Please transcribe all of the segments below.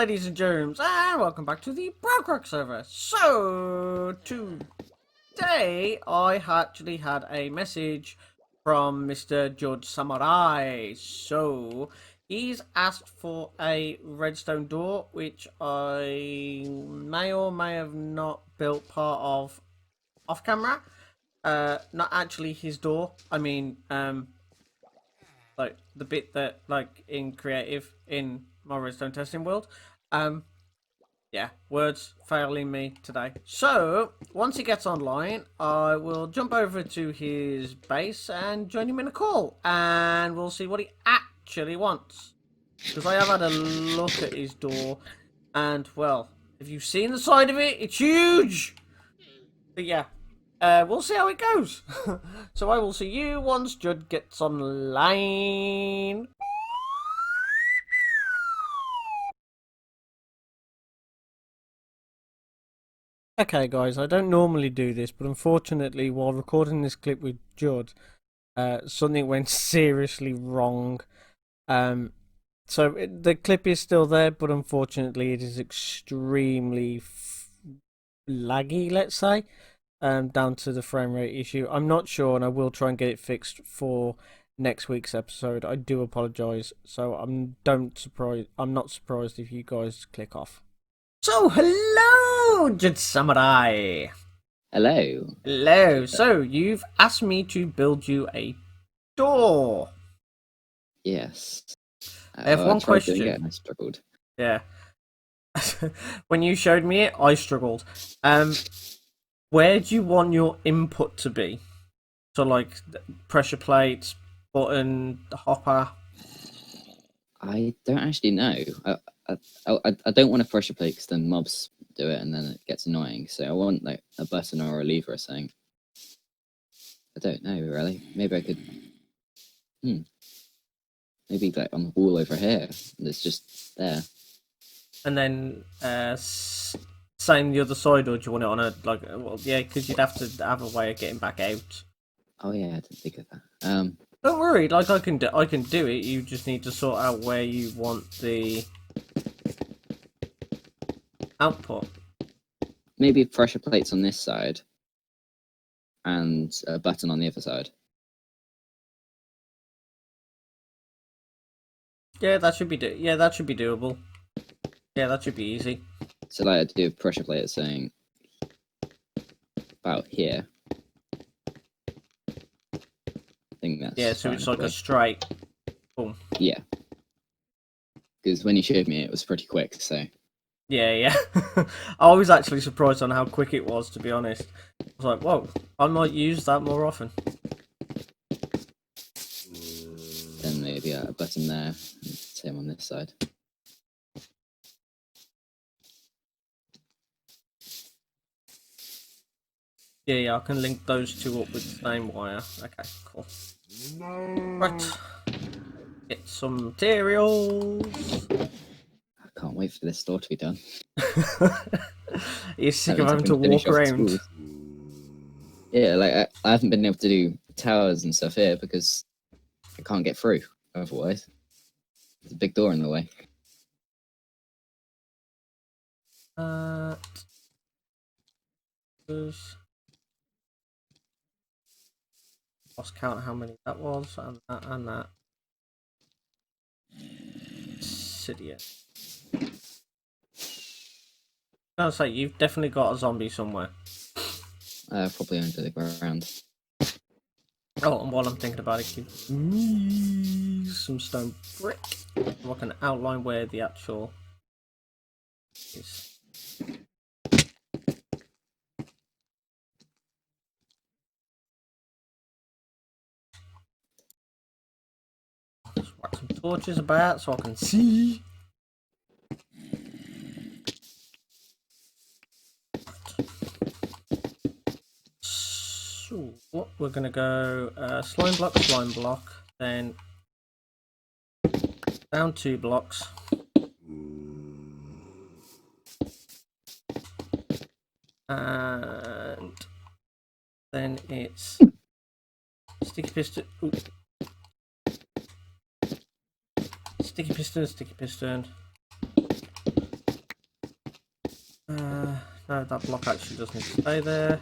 ladies and germs, and welcome back to the Brokerock server. So, today I actually had a message from Mr. JuddSamurai. So, he's asked for a redstone door, which I may or may have not built part of off camera. Not actually his door. I mean, like the bit that, like, in creative in my redstone testing world. Yeah, words failing me today. So once he gets online, I will jump over to his base and join him in a call, and we'll see what he actually wants, because I have had a look at his door, and well, have you seen the side of it? It's huge. But yeah, we'll see how it goes. So I will see you once Judd gets online. Okay guys, I don't normally do this, but unfortunately while recording this clip with Judd, something went seriously wrong. So the clip is still there, but unfortunately it is extremely laggy, let's say, down to the frame rate issue. I'm not sure, and I will try and get it fixed for next week's episode. I do apologise. So I'm not surprised if you guys click off. So hello, JuddSamurai. Hello. Hello. So you've asked me to build you a door. Yes. I have one question. I struggled. Yeah. When you showed me it, I struggled. Where do you want your input to be? So like pressure plates, button, the hopper. I don't actually know. I don't want a pressure plate because then mobs do it and then it gets annoying. So I want like a button or a lever or something. I don't know really. Maybe I could. Maybe like on the wall over here. And it's just there. And then same the other side, or do you want it on a like? Well, yeah, because you'd have to have a way of getting back out. Oh yeah, I didn't think of that. Don't worry, like I can do it. You just need to sort out where you want the output. Maybe pressure plates on this side, and a button on the other side. Yeah, that should be that should be doable. Yeah, that should be easy. So like I do a pressure plate saying about here. I think that's so it's like a straight. Boom. Yeah. Because when you showed me, it was pretty quick. So. Yeah. I was actually surprised on how quick it was, to be honest. I was like, whoa, I might use that more often. Then maybe a button there, and same on this side. Yeah, I can link those two up with the same wire. Okay, cool. Right. Get some materials. I can't wait for this door to be done. You're sick of having to walk around. Yeah, like I haven't been able to do towers and stuff here because I can't get through otherwise. There's a big door in the way. Lost count how many that was, and that, and that. Sidious. I was gonna say, you've definitely got a zombie somewhere. Probably under the ground. Oh, and while I'm thinking about it, give me some stone brick so I can outline where the actual is. Just whack some torches about so I can see. So we're gonna go slime block, then down 2 blocks. And then it's sticky piston. Ooh. Sticky piston. No, that block actually doesn't need to stay there.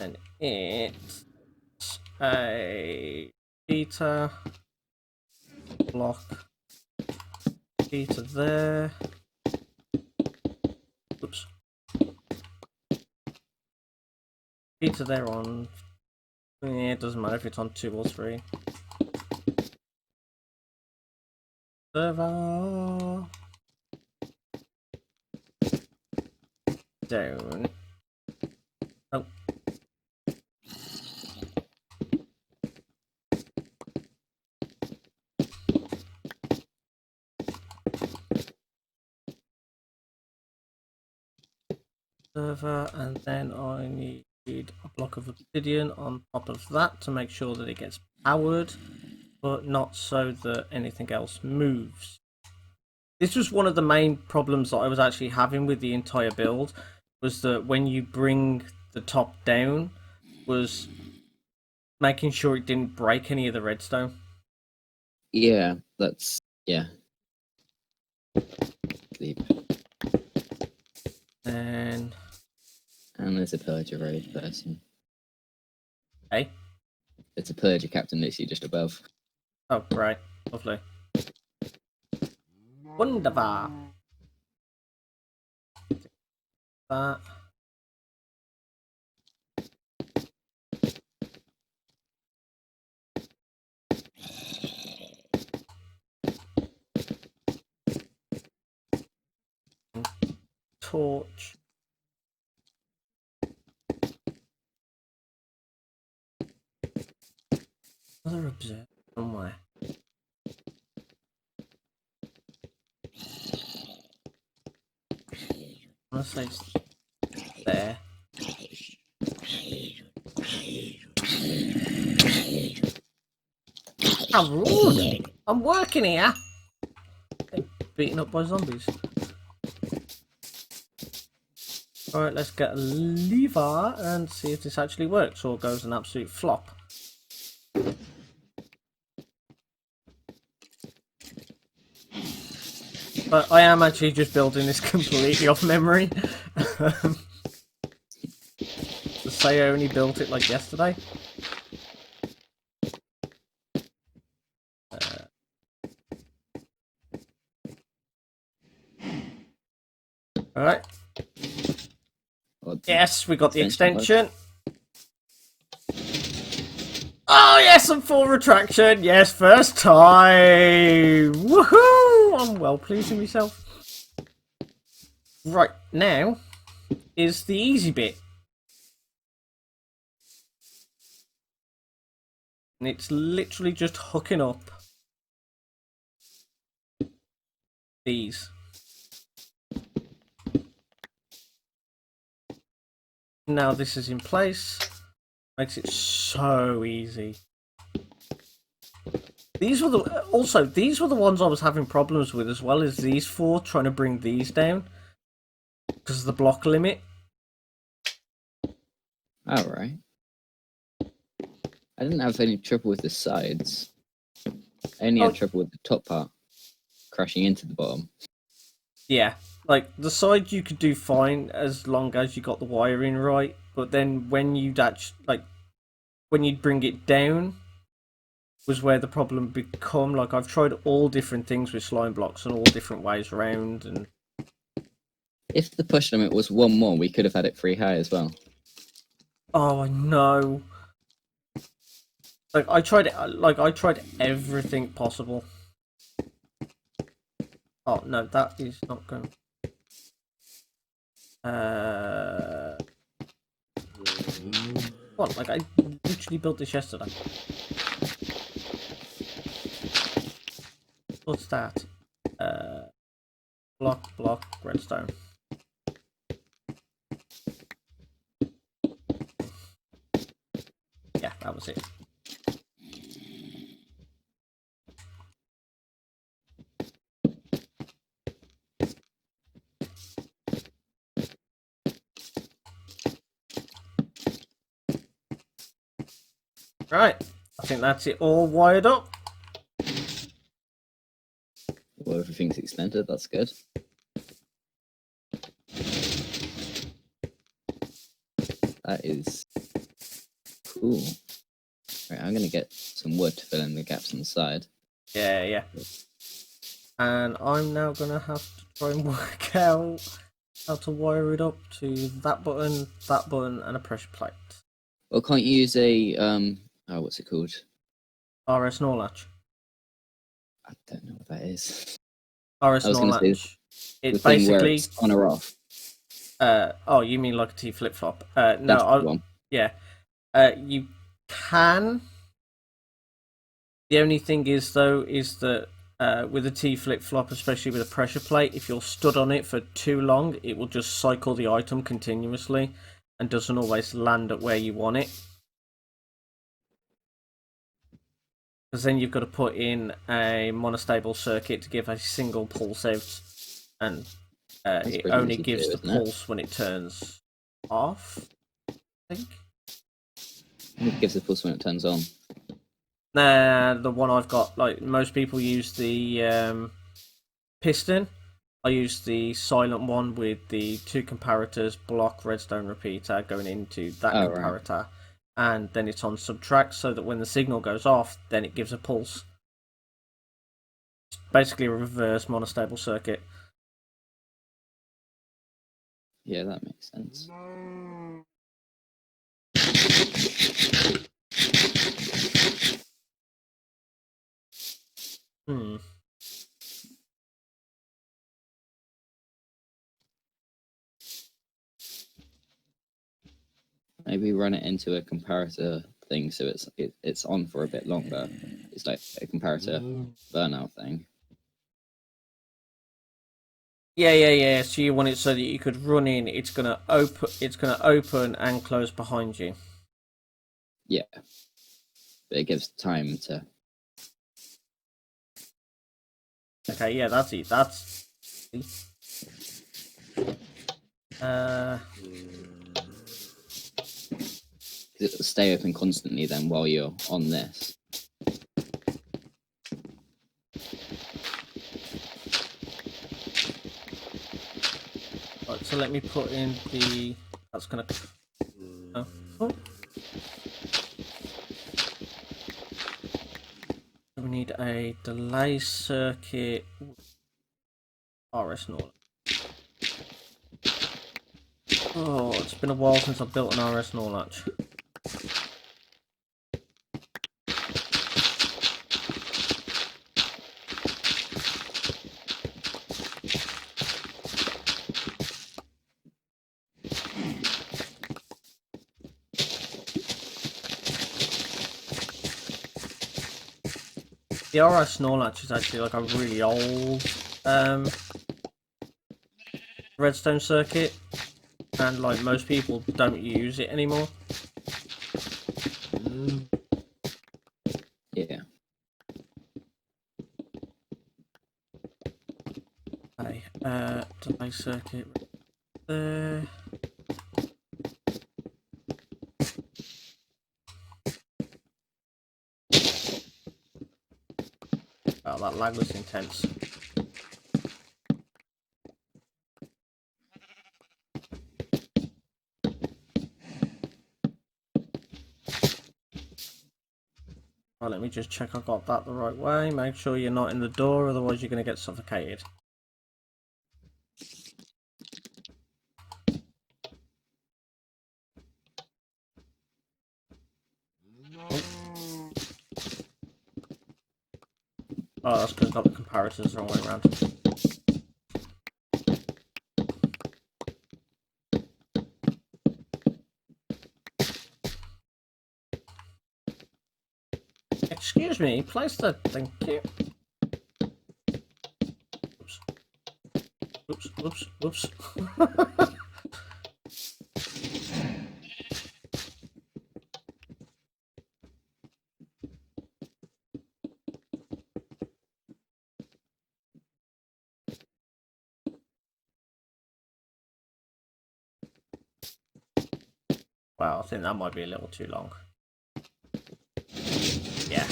And it's a heater block. Heater there. Oops. Heater there on. Yeah, it doesn't matter if it's on 2 or 3. Server down. Oh. Server, and then I need a block of obsidian on top of that to make sure that it gets powered, but not so that anything else moves. This was one of the main problems that I was actually having with the entire build, was that when you bring the top down, was making sure it didn't break any of the redstone. Yeah, that's yeah. Sleep. And there's a pillager road person. hey, It's a pillager captain literally just above. oh great, lovely, wonderful. That. Torch. Another observer somewhere. I want to say it's there. How rude! I'm working here. Beaten up by zombies. Alright, let's get a lever and see if this actually works or goes an absolute flop. But I am actually just building this completely off memory. To say I only built it like yesterday. Alright. Yes, we got the extension. Oh yes, and full retraction. Yes, first time. Woohoo! I'm well pleased with myself. Right, now is the easy bit. And it's literally just hooking up these. Now this is in place. Makes it so easy. These were the ones I was having problems with, as well as these 4, trying to bring these down because of the block limit. Alright. I didn't have any trouble with the sides. I only had trouble with the top part crashing into the bottom. Yeah, like the side you could do fine as long as you got the wiring right, but then when you'd when you'd bring it down was where the problem become. Like, I've tried all different things with slime blocks and all different ways around, and if the push limit was 1 more, we could have had it 3 high as well. oh, I know. Like, I tried everything possible. Oh no, that is not going. What? Like, I literally built this yesterday. What's that? Block, redstone. Yeah, that was it. Right, I think that's it all wired up. extended. That's good. That is cool. Right, I'm gonna get some wood to fill in the gaps on the side. Yeah. And I'm now gonna have to try and work out how to wire it up to that button, and a pressure plate. Well, can't you use a oh, what's it called? RS NOR latch. I don't know what that is. RS I was NOR gonna say latch. the It thing where basically. it's on or off. Oh, you mean like a T flip flop? No, That's the one. yeah. You can. The only thing is though, is that with a T flip flop, especially with a pressure plate, if you're stood on it for too long, it will just cycle the item continuously and doesn't always land at where you want it. Because then you've got to put in a monostable circuit to give a single pulse out, and it only gives the pulse when it turns off, I think. It gives the pulse when it turns on. Nah, the one I've got, like most people use the piston. I use the silent one with the 2 comparators, block, redstone repeater going into that comparator. Right. And then it's on subtract so that when the signal goes off, then it gives a pulse. It's basically a reverse monostable circuit. Yeah, that makes sense. Maybe run it into a comparator thing so it's on for a bit longer. It's like a comparator burnout thing. Yeah. So you want it so that you could run in. It's gonna open and close behind you. Yeah, but it gives time to. Okay, yeah, that's it. That's. It'll stay open constantly then while you're on this. Right, so let me put in the. That's gonna. Oh. We need a delay circuit. RS NOR. Oh, it's been a while since I've built an RS NOR latch. The RS NOR latch is actually like a really old redstone circuit, and like most people don't use it anymore. Yeah. Okay, delay circuit there. Oh, that lag was intense. Right, let me just check I got that the right way. Make sure you're not in the door, otherwise you're going to get suffocated. Oh, that's because I've got the comparators the wrong way around. Excuse me, place the... Thank you. Oops. Wow, I think that might be a little too long. Yeah.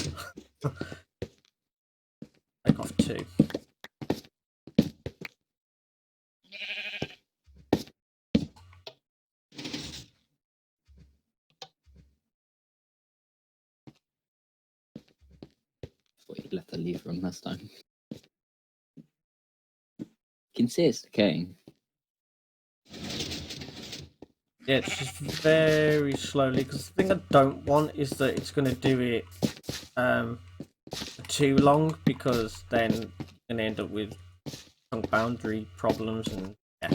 Take off 2. he left the lever on last time. You can see it's decaying. Yeah, it's just very slowly, because the thing I don't want is that it's going to do it too long, because then you're going to end up with some boundary problems, and yeah.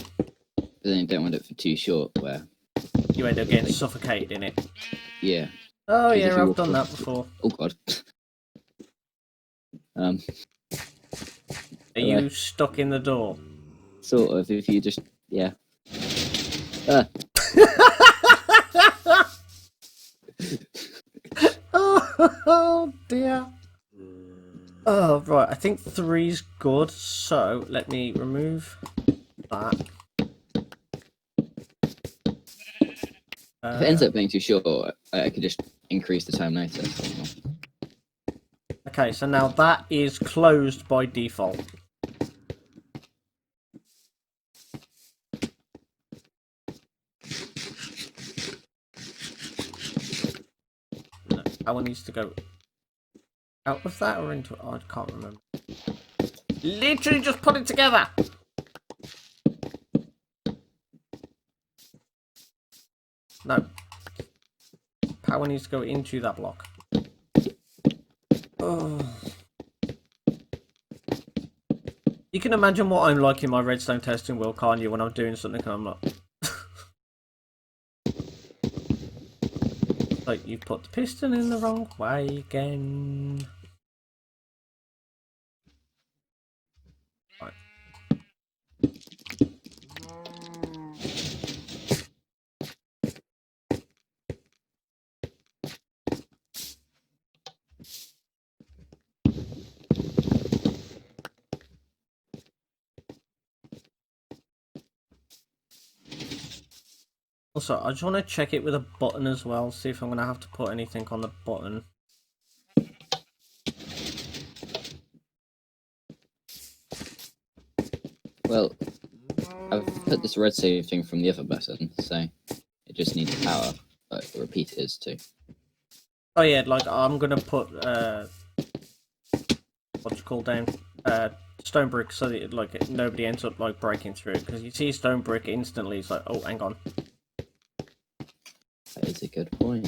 But then you don't want it for too short, where You end up getting suffocated in it. yeah. Oh Because yeah, I've done that before. Oh god. Are you stuck in the door? Sort of, if you just, yeah. Ah. Oh dear. Oh right, I think 3's good, so let me remove that. If it ends up being too short, I could just increase the time later. Okay, so now that is closed by default. No, that one needs to go out of that or into it? Oh, I can't remember. Literally just put it together! No. Power needs to go into that block. Oh. You can imagine what I'm like in my redstone testing wheel, can't you, when I'm doing something and I'm not. Like, you've put the piston in the wrong way again. Right. Also, I just want to check it with a button as well, see if I'm going to have to put anything on the button. Well, I've put this red save thing from the other button, so it just needs power, but the repeater is too. Oh yeah, like, I'm going to put, what's it called down? Stone brick, so that nobody ends up like breaking through it, because you see stone brick instantly, it's like, oh, hang on. That is a good point.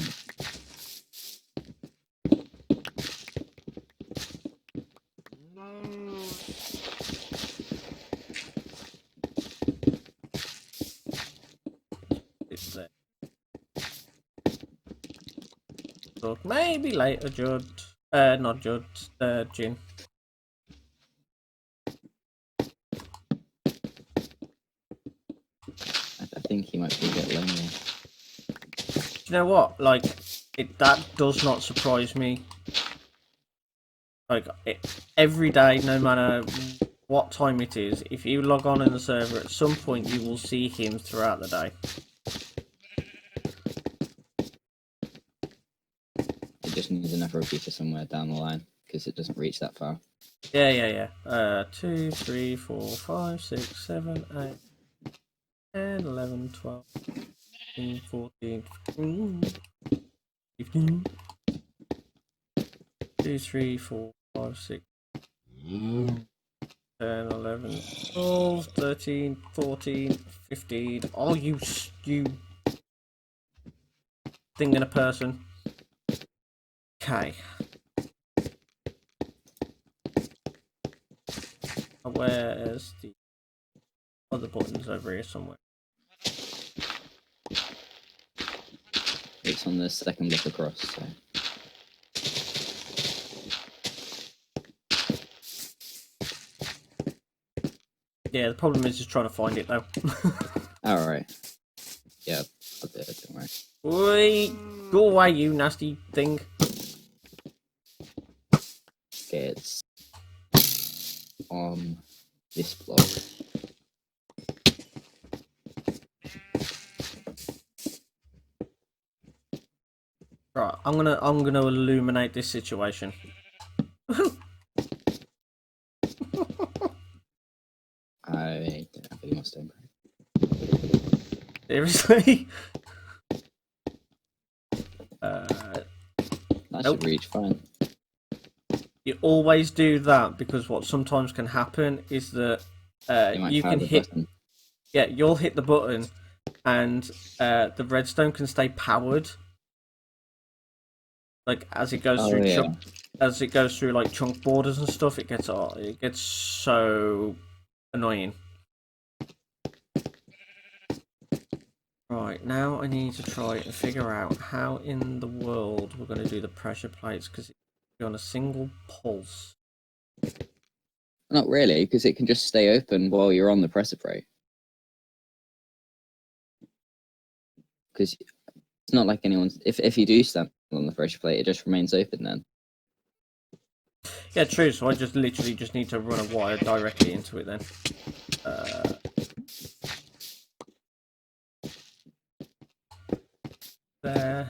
It's there. So maybe later, Judd. Not Judd, Jin. I think he might be a bit lonely. You know what? Like, that does not surprise me. Like, every day, no matter what time it is, if you log on in the server, at some point you will see him throughout the day. It just needs another repeater somewhere down the line, because it doesn't reach that far. Yeah. 2, 3, 4, 5, 6, 7, 8, 10, 11, 12, 13, 14, 15. 2, 3, 4, 5, 6, 10, 11, 12, 13, 14, 15. Oh, you thing in a person. Okay. Where's the other buttons over here somewhere? It's on the second block across, so. Yeah, the problem is just trying to find it though. Alright. Yeah, I'll do it, don't worry. Wait, go away, you nasty thing. Okay, it's on this block. Right, I'm gonna illuminate this situation. I don't have any more stone brick. Seriously? That Nope. should reach fine. You always do that because what sometimes can happen is that You might you try can the hit. button. Yeah, you'll hit the button, and the redstone can stay powered. Like as it goes Oh through yeah. like chunk borders and stuff, it gets so annoying. Right, now I need to try and figure out how in the world we're going to do the pressure plates because it's on a single pulse. Not really, because it can just stay open while you're on the pressure plate. Because it's not like anyone's. If you do stand on the pressure plate, it just remains open then. Yeah, true. So I just literally just need to run a wire directly into it then. There.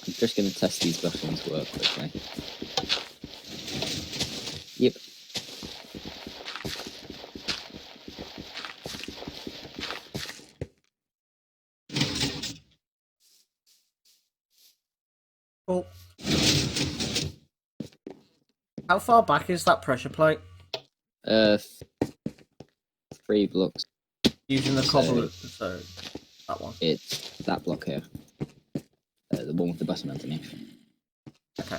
I'm just going to test these buttons work quickly. Yep. Cool. How far back is that pressure plate? 3 blocks. Using the cobble, so that one. It's that block here. The one with the button underneath. Okay.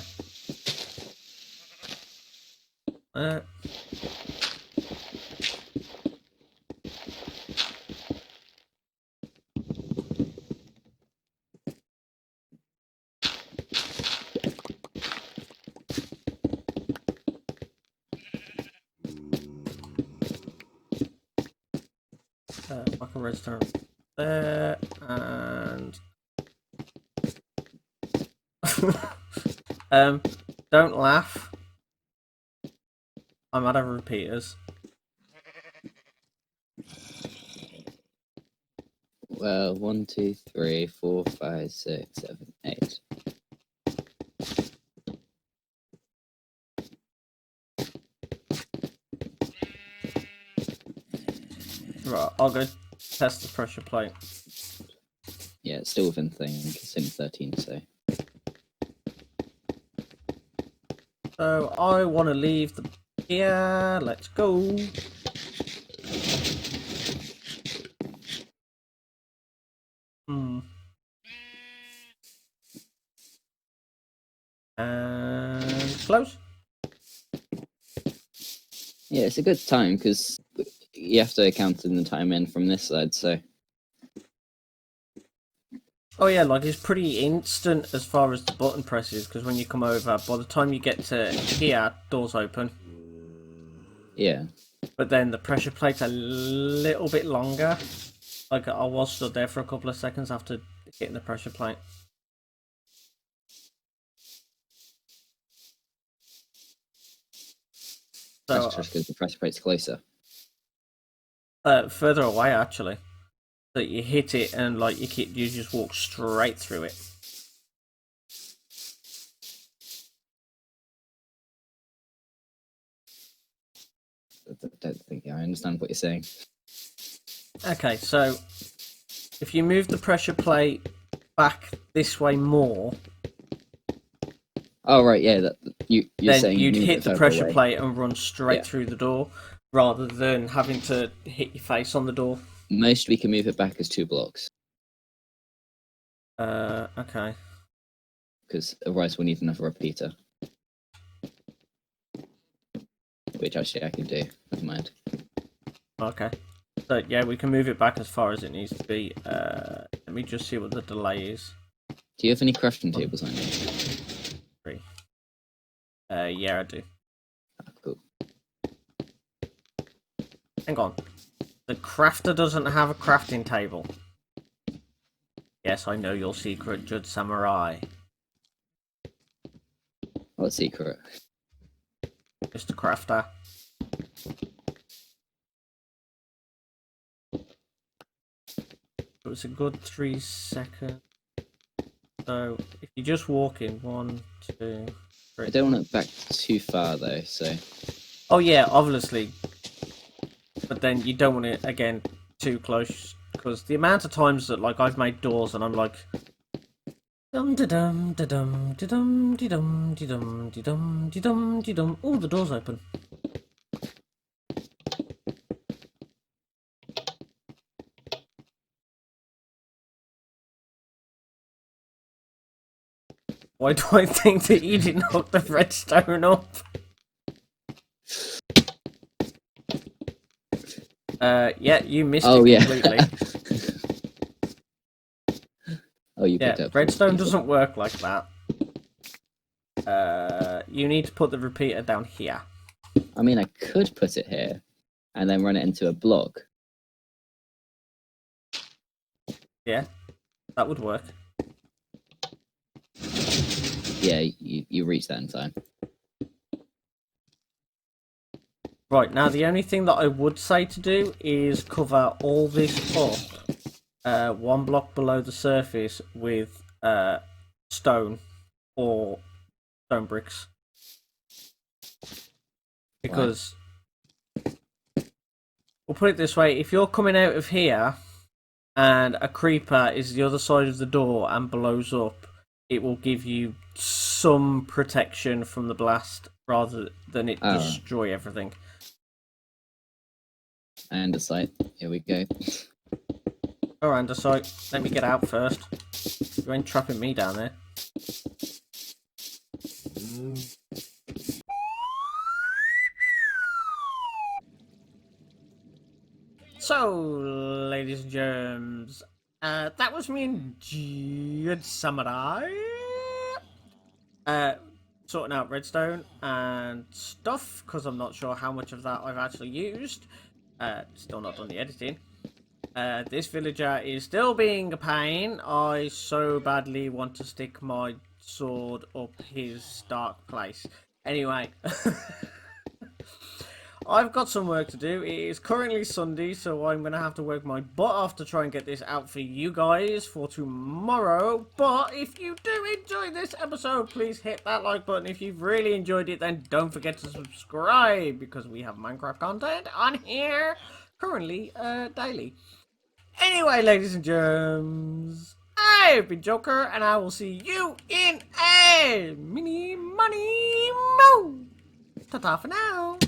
Like a redstone there, and don't laugh. I'm out of repeaters. Well, 1, 2, 3, 4, 5, 6, 7, 8. Right, I'll go test the pressure plate. Yeah, it's still within thing. It's only 13, so. So I want to leave the here. Let's go. And close. Yeah, it's a good time because you have to count in the time in from this side, so. Oh yeah, like it's pretty instant as far as the button presses, because when you come over, by the time you get to here, doors open. Yeah. But then the pressure plate's a little bit longer. Like I was stood there for a couple of seconds after hitting the pressure plate. So, That's just because the pressure plate's closer. further away actually. So you hit it and like you just walk straight through it. I don't think I understand what you're saying. Okay, so if you move the pressure plate back this way more, Oh right, yeah. You're then saying you'd move hit it the further pressure away. plate and run straight Yeah. through the door, rather than having to hit your face on the door. Most we can move it back as 2 blocks Okay. because otherwise we'll need another repeater. Which actually I can do. Never mind. Okay. So yeah, we can move it back as far as it needs to be. Let me just see what the delay is. Do you have any crafting tables on you? 3. Yeah, I do. Ah, cool. Hang on. The crafter doesn't have a crafting table. Yes, I know your secret, JuddSamurai. What secret? Mr. Crafter. It was a good 3 seconds. So if you just walk in, 1, 2, 3. I don't want it back too far though, so. Oh yeah, obviously. But then you don't want it again too close, because the amount of times that like I've made doors and I'm like Dum da dum da dum da dum da dum da dum da dum da dum da dum. Oh, the door's open. Why do I think that you didn't hook the redstone up? Yeah, you missed it completely. Oh, you picked up. Redstone doesn't work like that. You need to put the repeater down here. I mean, I could put it here and then run it into a block. Yeah, that would work. Yeah, you reached that in time. Right, now the only thing that I would say to do is cover all this up 1 block below the surface with stone or stone bricks. Because, we'll put it this way, if you're coming out of here and a creeper is the other side of the door and blows up, it will give you some protection from the blast rather than it destroy everything. Andesite, here we go. Oh, andesite, let me get out first. You ain't trapping me down there. So, ladies and germs, that was me and JuddSamurai. Sorting out redstone and stuff, because I'm not sure how much of that I've actually used. Still not done the editing. This villager is still being a pain. I so badly want to stick my sword up his dark place. Anyway, I've got some work to do. It is currently Sunday, so I'm going to have to work my butt off to try and get this out for you guys for tomorrow. But if you do enjoy this episode, please hit that like button. If you've really enjoyed it, then don't forget to subscribe, because we have Minecraft content on here currently daily. Anyway, ladies and germs, I've been Joker, and I will see you in a mini money mo. Ta-ta for now.